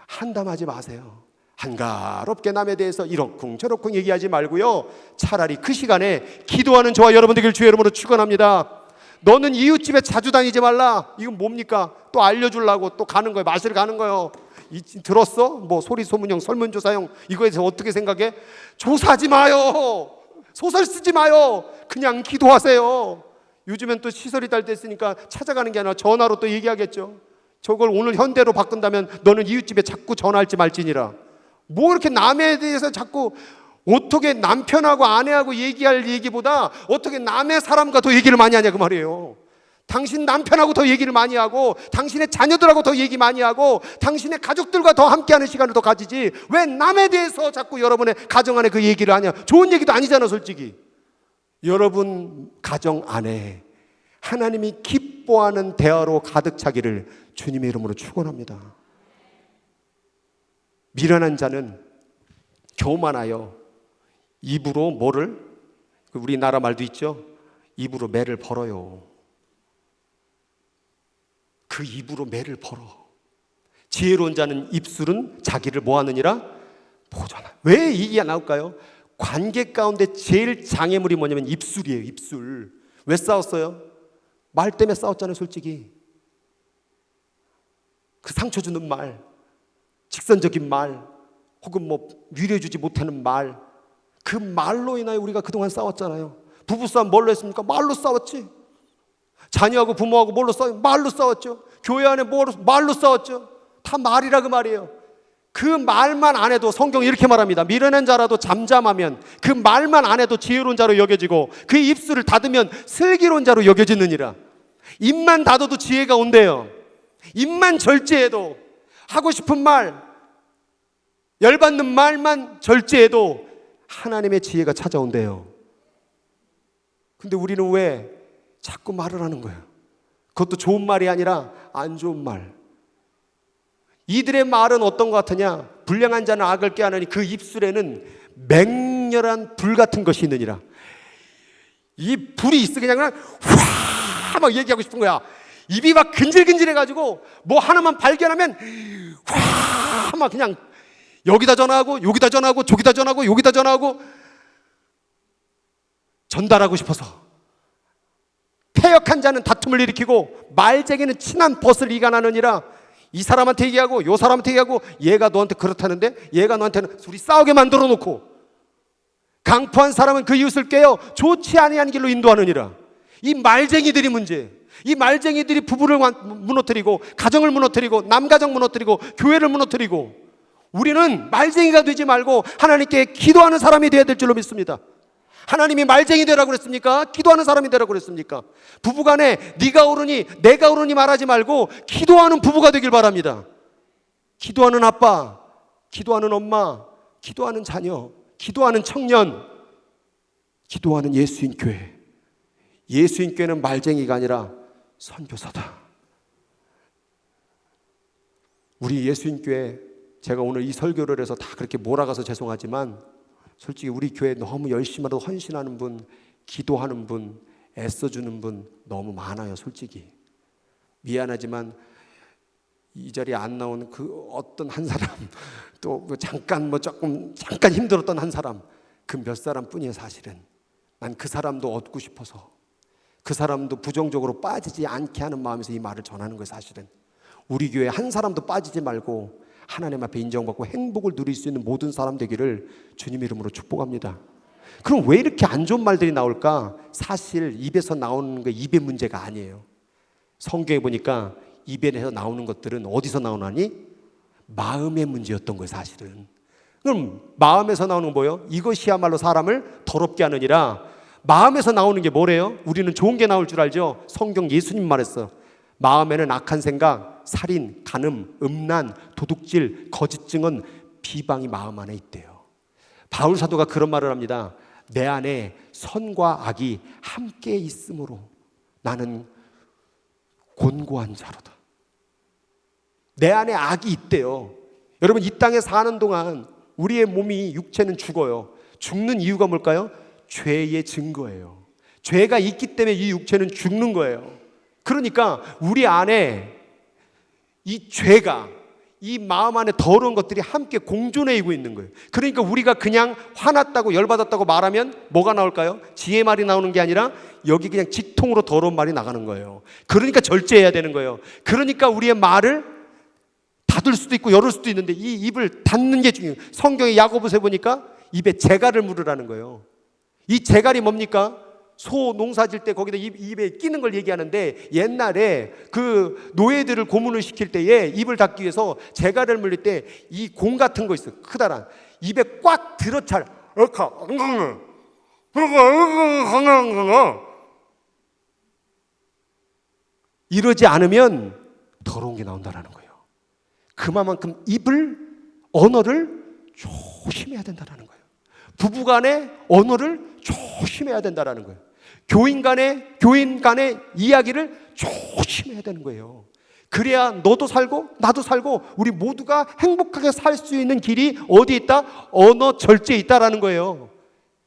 한담하지 마세요. 한가롭게 남에 대해서 이러쿵 저러쿵 얘기하지 말고요, 차라리 그 시간에 기도하는 저와 여러분 되길 주의 이름으로 축원합니다. 너는 이웃집에 자주 다니지 말라. 이건 뭡니까? 또 알려주려고 또 가는 거예요. 마시러 가는 거예요. 들었어? 뭐 소리소문형 설문조사형 이거에 대해서 어떻게 생각해? 조사하지 마요. 소설 쓰지 마요. 그냥 기도하세요. 요즘엔 또 시설이 잘 됐으니까 찾아가는 게 아니라 전화로 또 얘기하겠죠. 저걸 오늘 현대로 바꾼다면 너는 이웃집에 자꾸 전화할지 말지니라. 뭐 이렇게 남에 대해서 자꾸 어떻게 남편하고 아내하고 얘기할 얘기보다 어떻게 남의 사람과 더 얘기를 많이 하냐 그 말이에요. 당신 남편하고 더 얘기를 많이 하고 당신의 자녀들하고 더 얘기 많이 하고 당신의 가족들과 더 함께하는 시간을 더 가지지 왜 남에 대해서 자꾸 여러분의 가정 안에 그 얘기를 하냐. 좋은 얘기도 아니잖아 솔직히. 여러분 가정 안에 하나님이 기뻐하는 대화로 가득 차기를 주님의 이름으로 축원합니다. 미련한 자는 교만하여 입으로 뭐를, 우리나라 말도 있죠. 입으로 매를 벌어요. 그 입으로 매를 벌어. 지혜로운 자는 입술은 자기를 뭐하느니라? 보존하라. 왜 이게 나올까요? 관계 가운데 제일 장애물이 뭐냐면 입술이에요. 입술. 왜 싸웠어요? 말 때문에 싸웠잖아요 솔직히. 그 상처 주는 말, 직선적인 말, 혹은 뭐 위로해주지 못하는 말, 그 말로 인하여 우리가 그동안 싸웠잖아요. 부부싸움 뭘로 했습니까? 말로 싸웠지. 자녀하고 부모하고 뭘로 싸웠죠? 말로 싸웠죠. 교회 안에 말로 싸웠죠. 다 말이라 그 말이에요. 그 말만 안 해도 성경이 이렇게 말합니다. 미련한 자라도 잠잠하면 그 말만 안 해도 지혜로운 자로 여겨지고 그 입술을 닫으면 슬기로운 자로 여겨지느니라. 입만 닫아도 지혜가 온대요. 입만 절제해도, 하고 싶은 말, 열받는 말만 절제해도 하나님의 지혜가 찾아온대요. 근데 우리는 왜 자꾸 말을 하는 거예요? 그것도 좋은 말이 아니라 안 좋은 말. 이들의 말은 어떤 것 같으냐? 불량한 자는 악을 꾀하느니 그 입술에는 맹렬한 불 같은 것이 있느니라. 이 불이 있어 그냥 화! 막 얘기하고 싶은 거야. 입이 막 근질근질해가지고 뭐 하나만 발견하면 화! 막 그냥 여기다 전화하고 여기다 전화하고 저기다 전화하고 여기다 전화하고 전달하고 싶어서. 패역한 자는 다툼을 일으키고 말쟁이는 친한 벗을 이간하느니라. 이 사람한테 얘기하고 요 사람한테 얘기하고 얘가 너한테 그렇다는데 얘가 너한테는 둘이 싸우게 만들어 놓고 강포한 사람은 그 이웃을 깨어 좋지 아니한 길로 인도하느니라. 이 말쟁이들이 문제. 이 말쟁이들이 부부를 무너뜨리고 가정을 무너뜨리고 남가정 무너뜨리고 교회를 무너뜨리고 우리는 말쟁이가 되지 말고 하나님께 기도하는 사람이 되어야 될 줄로 믿습니다. 하나님이 말쟁이 되라고 그랬습니까? 기도하는 사람이 되라고 그랬습니까? 부부간에 네가 옳으니 내가 옳으니 말하지 말고 기도하는 부부가 되길 바랍니다. 기도하는 아빠, 기도하는 엄마, 기도하는 자녀, 기도하는 청년, 기도하는 예수인 교회. 예수인 교회는 말쟁이가 아니라 선교사다. 우리 예수인 교회, 제가 오늘 이 설교를 해서 다 그렇게 몰아가서 죄송하지만 솔직히 우리 교회 너무 열심히 하고 헌신하는 분, 기도하는 분, 애써주는 분 너무 많아요 솔직히. 미안하지만 이 자리에 안 나오는 그 어떤 한 사람, 또 잠깐 잠깐 힘들었던 한 사람, 그 몇 사람뿐이에요. 사실은 난 그 사람도 얻고 싶어서, 그 사람도 부정적으로 빠지지 않게 하는 마음에서 이 말을 전하는 거예요. 사실은 우리 교회 한 사람도 빠지지 말고 하나님 앞에 인정받고 행복을 누릴 수 있는 모든 사람 되기를 주님 이름으로 축복합니다. 그럼 왜 이렇게 안 좋은 말들이 나올까? 사실 입에서 나오는 게 입의 문제가 아니에요. 성경에 보니까 입에서 나오는 것들은 어디서 나오나니? 마음의 문제였던 거예요. 사실은. 그럼 마음에서 나오는 건 뭐예요? 이것이야말로 사람을 더럽게 하느니라. 마음에서 나오는 게 뭐래요? 우리는 좋은 게 나올 줄 알죠? 성경 예수님 말했어. 마음에는 악한 생각, 살인, 간음, 음란, 도둑질, 거짓 증언, 비방이 마음 안에 있대요. 바울 사도가 그런 말을 합니다. 내 안에 선과 악이 함께 있으므로 나는 곤고한 자로다. 내 안에 악이 있대요. 여러분, 이 땅에 사는 동안 우리의 몸이, 육체는 죽어요. 죽는 이유가 뭘까요? 죄의 증거예요. 죄가 있기 때문에 이 육체는 죽는 거예요. 그러니까 우리 안에 이 죄가, 이 마음 안에 더러운 것들이 함께 공존해이고 있는 거예요. 그러니까 우리가 그냥 화났다고 열받았다고 말하면 뭐가 나올까요? 지혜 말이 나오는 게 아니라 여기 그냥 직통으로 더러운 말이 나가는 거예요. 그러니까 절제해야 되는 거예요. 그러니까 우리의 말을 닫을 수도 있고 열을 수도 있는데 이 입을 닫는 게 중요해요. 성경에 야고보서에 보니까 입에 재갈을 물으라는 거예요. 이 재갈이 뭡니까? 소 농사 질 때 거기다 입에 끼는 걸 얘기하는데, 옛날에 그 노예들을 고문을 시킬 때에 입을 닫기 위해서 재갈을 물릴 때 이 공 같은 거 있어요. 크다란 입에 꽉 들어찰 이러지 않으면 더러운 게 나온다라는 거예요. 그만큼 입을, 언어를 조심해야 된다라는 거예요. 부부간의 언어를 조심해야 된다라는 거예요. 교인 간의 이야기를 조심해야 되는 거예요. 그래야 너도 살고 나도 살고 우리 모두가 행복하게 살 수 있는 길이 어디 있다? 언어 절제에 있다라는 거예요.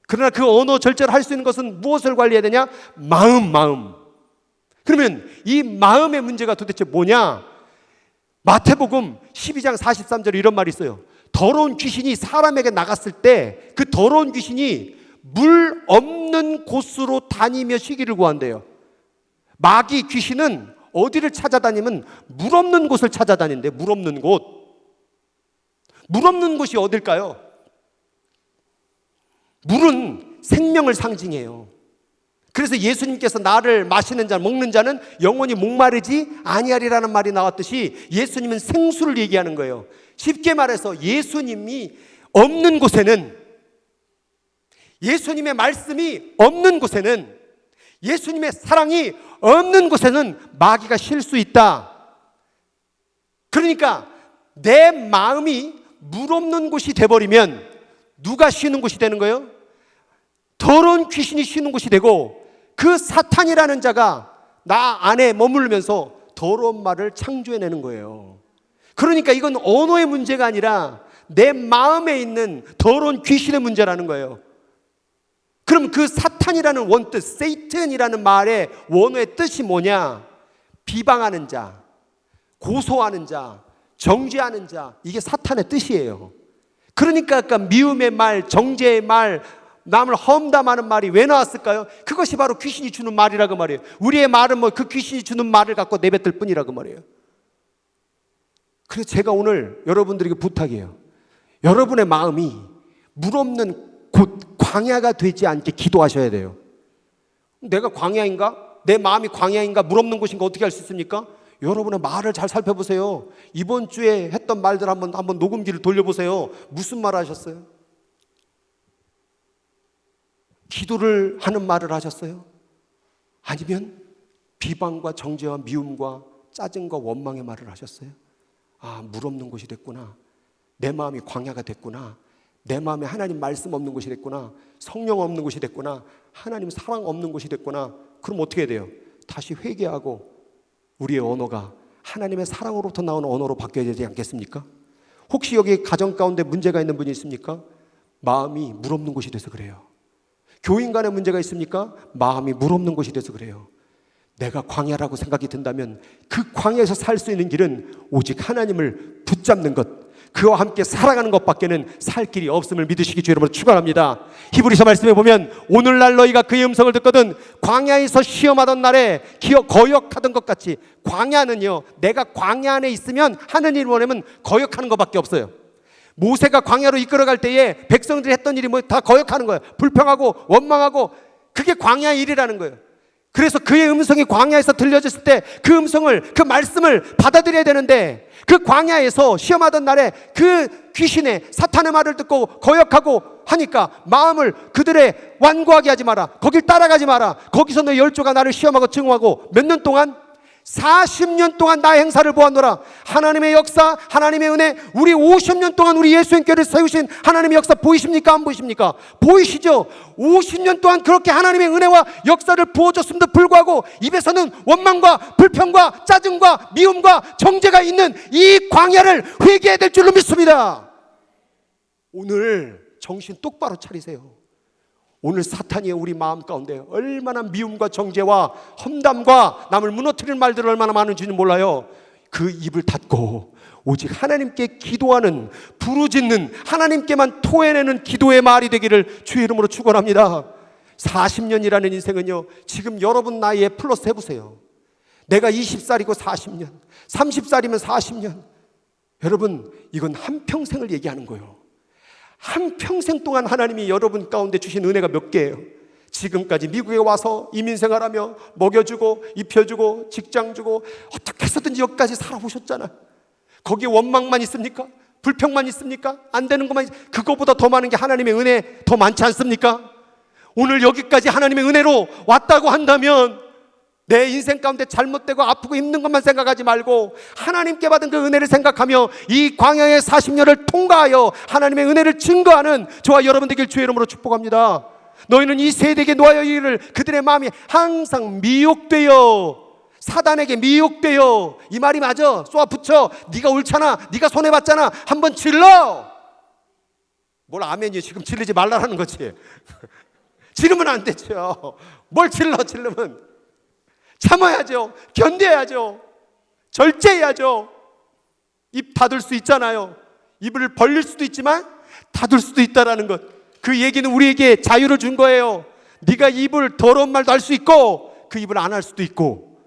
그러나 그 언어 절제를 할 수 있는 것은 무엇을 관리해야 되냐? 마음. 그러면 이 마음의 문제가 도대체 뭐냐? 마태복음 12장 43절에 이런 말이 있어요. 더러운 귀신이 사람에게 나갔을 때 그 더러운 귀신이 물 없는 곳으로 다니며 쉬기를 구한대요. 마귀 귀신은 어디를 찾아다니면 물 없는 곳을 찾아다닌대. 물 없는 곳. 물 없는 곳이 어딜까요? 물은 생명을 상징해요. 그래서 예수님께서 나를 마시는 자, 먹는 자는 영원히 목마르지 아니하리라는 말이 나왔듯이 예수님은 생수를 얘기하는 거예요. 쉽게 말해서 예수님이 없는 곳에는, 예수님의 말씀이 없는 곳에는, 예수님의 사랑이 없는 곳에는 마귀가 쉴 수 있다. 그러니까 내 마음이 물 없는 곳이 돼버리면 누가 쉬는 곳이 되는 거예요? 더러운 귀신이 쉬는 곳이 되고, 그 사탄이라는 자가 나 안에 머물면서 더러운 말을 창조해내는 거예요. 그러니까 이건 언어의 문제가 아니라 내 마음에 있는 더러운 귀신의 문제라는 거예요. 그럼 그 사탄이라는 원뜻, 세이튼이라는 말의 원어의 뜻이 뭐냐? 비방하는 자, 고소하는 자, 정죄하는 자, 이게 사탄의 뜻이에요. 그러니까 아까 미움의 말, 정죄의 말, 남을 험담하는 말이 왜 나왔을까요? 그것이 바로 귀신이 주는 말이라고 말이에요. 우리의 말은 그 귀신이 주는 말을 갖고 내뱉을 뿐이라고 말이에요. 그래서 제가 오늘 여러분들에게 부탁이에요. 여러분의 마음이 물 없는 곳, 광야가 되지 않게 기도하셔야 돼요. 내가 광야인가? 내 마음이 광야인가? 물 없는 곳인가? 어떻게 알 수 있습니까? 여러분의 말을 잘 살펴보세요. 이번 주에 했던 말들 한번 녹음기를 돌려보세요. 무슨 말 하셨어요? 기도를 하는 말을 하셨어요? 아니면 비방과 정죄와 미움과 짜증과 원망의 말을 하셨어요? 아, 물 없는 곳이 됐구나. 내 마음이 광야가 됐구나. 내 마음에 하나님 말씀 없는 곳이 됐구나. 성령 없는 곳이 됐구나. 하나님 사랑 없는 곳이 됐구나. 그럼 어떻게 해야 돼요? 다시 회개하고 우리의 언어가 하나님의 사랑으로부터 나오는 언어로 바뀌어야 되지 않겠습니까? 혹시 여기 가정 가운데 문제가 있는 분이 있습니까? 마음이 물 없는 곳이 돼서 그래요. 교인 간에 문제가 있습니까? 마음이 물 없는 곳이 돼서 그래요. 내가 광야라고 생각이 든다면 그 광야에서 살 수 있는 길은 오직 하나님을 붙잡는 것, 그와 함께 살아가는 것밖에는 살 길이 없음을 믿으시기 주의 이름으로 축원합니다. 히브리서 말씀에 보면 오늘날 너희가 그의 음성을 듣거든 광야에서 시험하던 날에 거역하던 것 같이, 광야는요, 내가 광야 안에 있으면 하는 일 원하면 거역하는 것밖에 없어요. 모세가 광야로 이끌어갈 때에 백성들이 했던 일이 뭐 다 거역하는 거예요. 불평하고 원망하고, 그게 광야의 일이라는 거예요. 그래서 그의 음성이 광야에서 들려졌을 때 그 음성을, 그 말씀을 받아들여야 되는데, 그 광야에서 시험하던 날에 그 귀신의 사탄의 말을 듣고 거역하고 하니까 마음을 그들의 완고하게 하지 마라, 거길 따라가지 마라, 거기서 너희 열조가 나를 시험하고 증오하고 몇 년 동안? 40년 동안 나의 행사를 보았노라. 하나님의 역사, 하나님의 은혜, 우리 50년 동안 우리 예수님께를 세우신 하나님의 역사 보이십니까? 안 보이십니까? 보이시죠? 50년 동안 그렇게 하나님의 은혜와 역사를 부어줬음에도 불구하고 입에서는 원망과 불평과 짜증과 미움과 정죄가 있는 이 광야를 회개해야 될 줄로 믿습니다. 오늘 정신 똑바로 차리세요. 오늘 사탄이 우리 마음 가운데 얼마나 미움과 정죄와 험담과 남을 무너뜨릴 말들을 얼마나 많은지는 몰라요. 그 입을 닫고 오직 하나님께 기도하는, 부르짖는, 하나님께만 토해내는 기도의 말이 되기를 주의 이름으로 축원합니다. 40년이라는 인생은요, 지금 여러분 나이에 플러스 해보세요. 내가 20살이고 40년, 30살이면 40년. 여러분, 이건 한평생을 얘기하는 거예요. 한평생 동안 하나님이 여러분 가운데 주신 은혜가 몇 개예요? 지금까지 미국에 와서 이민생활하며 먹여주고 입혀주고 직장 주고 어떻게 해서든지 여기까지 살아오셨잖아. 거기에 원망만 있습니까? 불평만 있습니까? 안 되는 것만 그거보다 더 많은 게 하나님의 은혜 더 많지 않습니까? 오늘 여기까지 하나님의 은혜로 왔다고 한다면 내 인생 가운데 잘못되고 아프고 힘든 것만 생각하지 말고 하나님께 받은 그 은혜를 생각하며 이 광야의 40년을 통과하여 하나님의 은혜를 증거하는 저와 여러분 되길 주의 이름으로 축복합니다. 너희는 이 세대에게 놓아야 이를, 그들의 마음이 항상 미혹되어, 사단에게 미혹되어, 이 말이 맞아, 쏘아붙여. 네가 옳잖아, 네가 손해봤잖아, 한번 질러. 뭘 아멘이요, 지금 질르지 말라라는 거지. 지르면 안 되죠. 뭘 질르면 참아야죠. 견뎌야죠. 절제해야죠. 입 닫을 수 있잖아요. 입을 벌릴 수도 있지만 닫을 수도 있다라는 것. 그 얘기는 우리에게 자유를 준 거예요. 네가 입을 더러운 말도 할 수 있고 그 입을 안 할 수도 있고,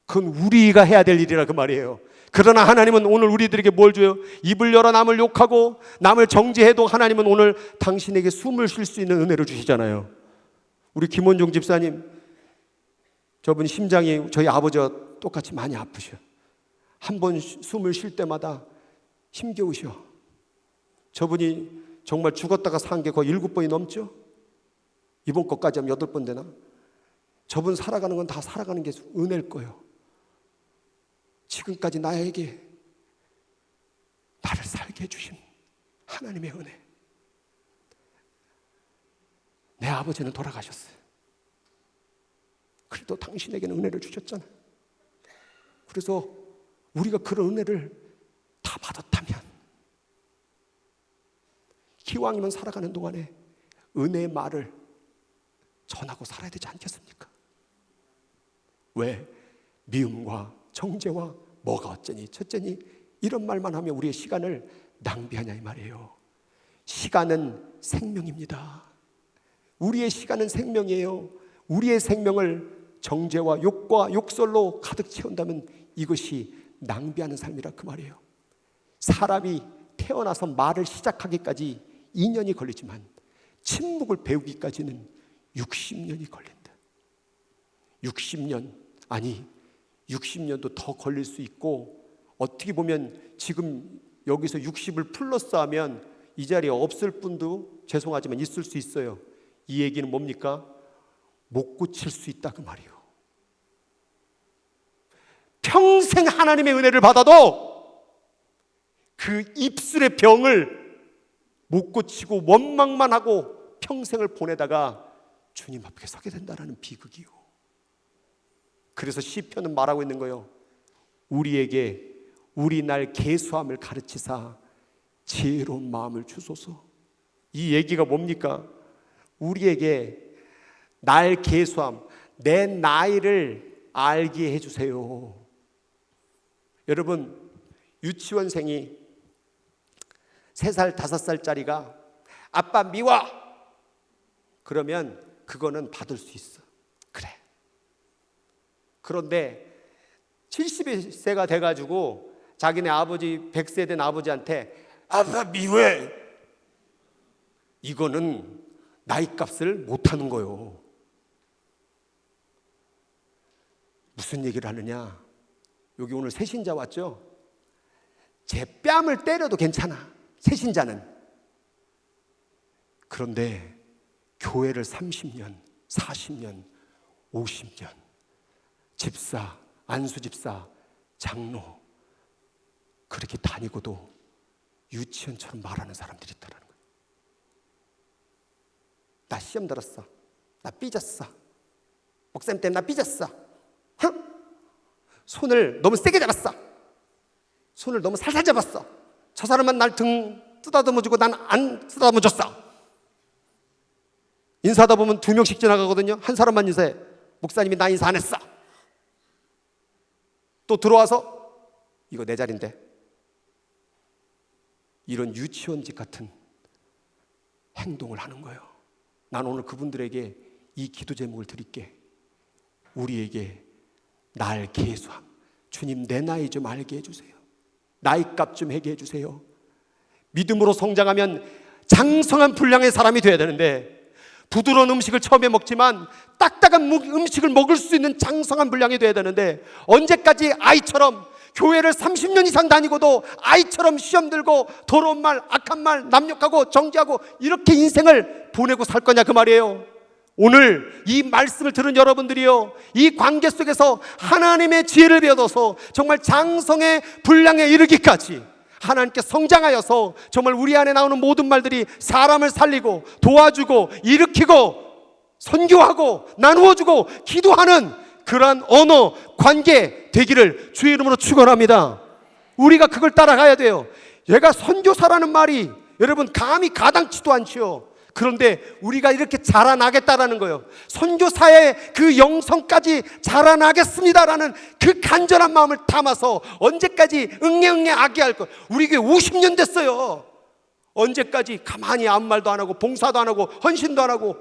그건 우리가 해야 될 일이라 그 말이에요. 그러나 하나님은 오늘 우리들에게 뭘 줘요? 입을 열어 남을 욕하고 남을 정죄해도 하나님은 오늘 당신에게 숨을 쉴 수 있는 은혜를 주시잖아요. 우리 김원종 집사님, 저분 심장이 저희 아버지와 똑같이 많이 아프셔. 한 번 숨을 쉴 때마다 힘겨우셔. 저분이 정말 죽었다가 산 게 거의 7번이 넘죠. 이번 것까지 하면 8번 되나? 저분 살아가는 건 다 살아가는 게 은혜일 거예요. 지금까지 나에게 나를 살게 해주신 하나님의 은혜. 내 아버지는 돌아가셨어요. 그래도 당신에게는 은혜를 주셨잖아요. 그래서 우리가 그런 은혜를 다 받았다면 기왕이면 살아가는 동안에 은혜의 말을 전하고 살아야 되지 않겠습니까? 왜? 미움과 정죄와 뭐가 어쩌니 저쩌니 이런 말만 하면 우리의 시간을 낭비하냐 이 말이에요. 시간은 생명입니다. 우리의 시간은 생명이에요. 우리의 생명을 정죄와 욕과 욕설로 가득 채운다면 이것이 낭비하는 삶이라 그 말이에요. 사람이 태어나서 말을 시작하기까지 2년이 걸리지만 침묵을 배우기까지는 60년이 걸린다. 60년, 아니 60년도 더 걸릴 수 있고, 어떻게 보면 지금 여기서 60을 플러스하면 이 자리에 없을 분도 죄송하지만 있을 수 있어요. 이 얘기는 뭡니까? 못 고칠 수 있다 그 말이에요. 평생 하나님의 은혜를 받아도 그 입술의 병을 못 고치고 원망만 하고 평생을 보내다가 주님 앞에 서게 된다는 비극이요. 그래서 시편은 말하고 있는 거예요. 우리에게 우리 날 계수함을 가르치사 지혜로운 마음을 주소서. 이 얘기가 뭡니까? 우리에게 날 계수함, 내 나이를 알게 해주세요. 여러분, 유치원생이 3살, 5살짜리가 아빠 미워! 그러면 그거는 받을 수 있어. 그래. 그런데 70세가 돼가지고 자기네 아버지 100세 된 아버지한테 아빠 미워해! 이거는 나이값을 못하는 거요. 무슨 얘기를 하느냐? 여기 오늘 새신자 왔죠? 제 뺨을 때려도 괜찮아, 새신자는. 그런데 교회를 30년, 40년, 50년 집사, 안수집사, 장로 그렇게 다니고도 유치원처럼 말하는 사람들이 있다는 거예요. 나 시험 들었어, 나 삐졌어, 목사님 때문에 나 삐졌어, 손을 너무 세게 잡았어, 손을 너무 살살 잡았어, 저 사람만 날 등 쓰다듬어주고 난 안 쓰다듬어줬어. 인사하다 보면 2명씩 지나가거든요. 한 사람만 인사해. 목사님이 나 인사 안 했어. 또 들어와서 이거 내 자리인데. 이런 유치원직 같은 행동을 하는 거예요. 난 오늘 그분들에게 이 기도 제목을 드릴게. 우리에게 날 계수함. 주님, 내 나이 좀 알게 해주세요. 나이값 좀 하게 해주세요. 믿음으로 성장하면 장성한 분량의 사람이 돼야 되는데, 부드러운 음식을 처음에 먹지만 딱딱한 음식을 먹을 수 있는 장성한 분량이 돼야 되는데, 언제까지 아이처럼 교회를 30년 이상 다니고도 아이처럼 시험 들고 더러운 말, 악한 말, 남욕하고 정죄하고 이렇게 인생을 보내고 살 거냐, 그 말이에요. 오늘 이 말씀을 들은 여러분들이요, 이 관계 속에서 하나님의 지혜를 배워서 정말 장성의 분량에 이르기까지 하나님께 성장하여서 정말 우리 안에 나오는 모든 말들이 사람을 살리고 도와주고 일으키고 선교하고 나누어주고 기도하는 그러한 언어, 관계 되기를 주의 이름으로 축원합니다. 우리가 그걸 따라가야 돼요. 얘가 선교사라는 말이 여러분 감히 가당치도 않지요. 그런데 우리가 이렇게 자라나겠다라는 거예요. 선교사의 그 영성까지 자라나겠습니다라는 그 간절한 마음을 담아서 언제까지 응애응애 아기할 것. 우리 교회 50년 됐어요. 언제까지 가만히 아무 말도 안 하고 봉사도 안 하고 헌신도 안 하고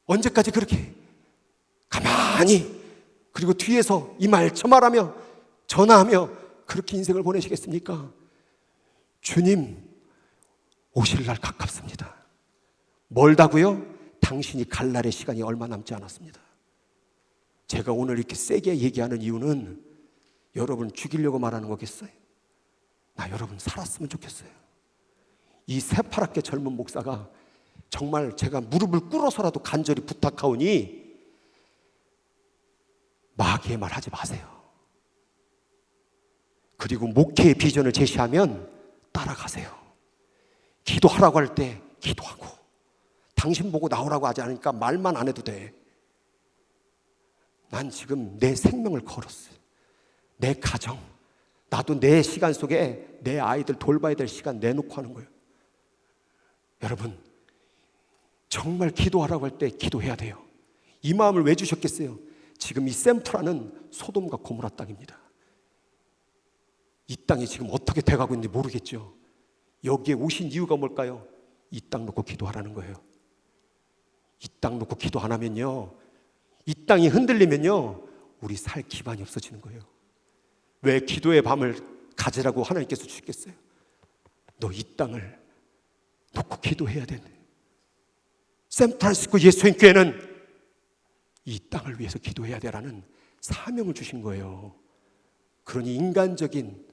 언제까지 그렇게 가만히, 그리고 뒤에서 이 말 저 말하며 전화하며 그렇게 인생을 보내시겠습니까? 주님 오실 날 가깝습니다. 멀다고요? 당신이 갈 날의 시간이 얼마 남지 않았습니다. 제가 오늘 이렇게 세게 얘기하는 이유는 여러분 죽이려고 말하는 거겠어요? 나 여러분 살았으면 좋겠어요. 이 새파랗게 젊은 목사가 정말 제가 무릎을 꿇어서라도 간절히 부탁하오니 마귀의 말 하지 마세요. 그리고 목회의 비전을 제시하면 따라가세요. 기도하라고 할 때 기도하고, 당신 보고 나오라고 하지 않으니까 말만 안 해도 돼. 난 지금 내 생명을 걸었어요. 내 가정, 나도 내 시간 속에 내 아이들 돌봐야 될 시간 내놓고 하는 거예요. 여러분 정말 기도하라고 할 때 기도해야 돼요. 이 마음을 왜 주셨겠어요? 지금 이 샘프라는 소돔과 고모라 땅입니다. 이 땅이 지금 어떻게 돼가고 있는지 모르겠죠. 여기에 오신 이유가 뭘까요? 이 땅 놓고 기도하라는 거예요. 이 땅 놓고 기도 안 하면요, 이 땅이 흔들리면요, 우리 살 기반이 없어지는 거예요. 왜 기도의 밤을 가지라고 하나님께서 주시겠어요? 너 이 땅을 놓고 기도해야 되네. 샌프란시스코 예수님 교회는 이 땅을 위해서 기도해야 되라는 사명을 주신 거예요. 그러니 인간적인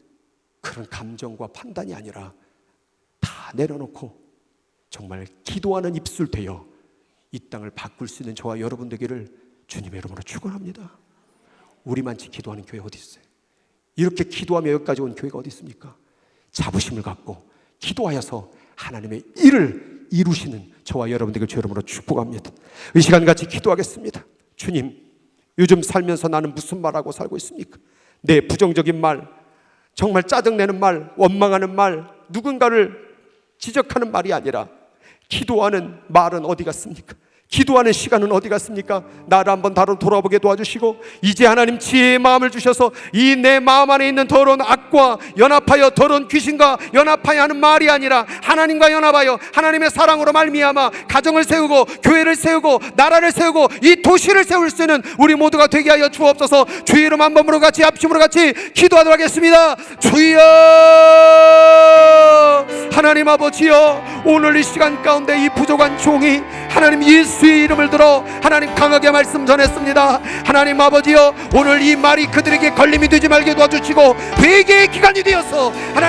그런 감정과 판단이 아니라 다 내려놓고 정말 기도하는 입술 되어 이 땅을 바꿀 수 있는 저와 여러분 되기를 주님의 이름으로 축원합니다. 우리만치 기도하는 교회 어디 있어요? 이렇게 기도하며 여기까지 온 교회가 어디 있습니까? 자부심을 갖고 기도하여서 하나님의 일을 이루시는 저와 여러분 되기를 주의 이름으로 축복합니다. 이 시간 같이 기도하겠습니다. 주님, 요즘 살면서 나는 무슨 말하고 살고 있습니까? 내 부정적인 말, 정말 짜증내는 말, 원망하는 말, 누군가를 지적하는 말이 아니라 기도하는 말은 어디 갔습니까? 기도하는 시간은 어디 갔습니까? 나를 한번 다로 돌아보게 도와주시고, 이제 하나님 지혜의 마음을 주셔서 이 내 마음 안에 있는 더러운 악과 연합하여, 더러운 귀신과 연합하여 하는 말이 아니라 하나님과 연합하여 하나님의 사랑으로 말미암아 가정을 세우고 교회를 세우고 나라를 세우고 이 도시를 세울 수 있는 우리 모두가 되게 하여 주옵소서. 주의 이름 한 번으로 같이 합심으로 같이 기도하도록 하겠습니다. 주여, 하나님 아버지여, 오늘 이 시간 가운데 이 부족한 종이 하나님 예수의 이름을 들어 하나님 강하게 말씀 전했습니다. 하나님 아버지여, 오늘 이 말이 그들에게 걸림이 되지 말게 도와주시고 회개의 기간이 되어서 하나님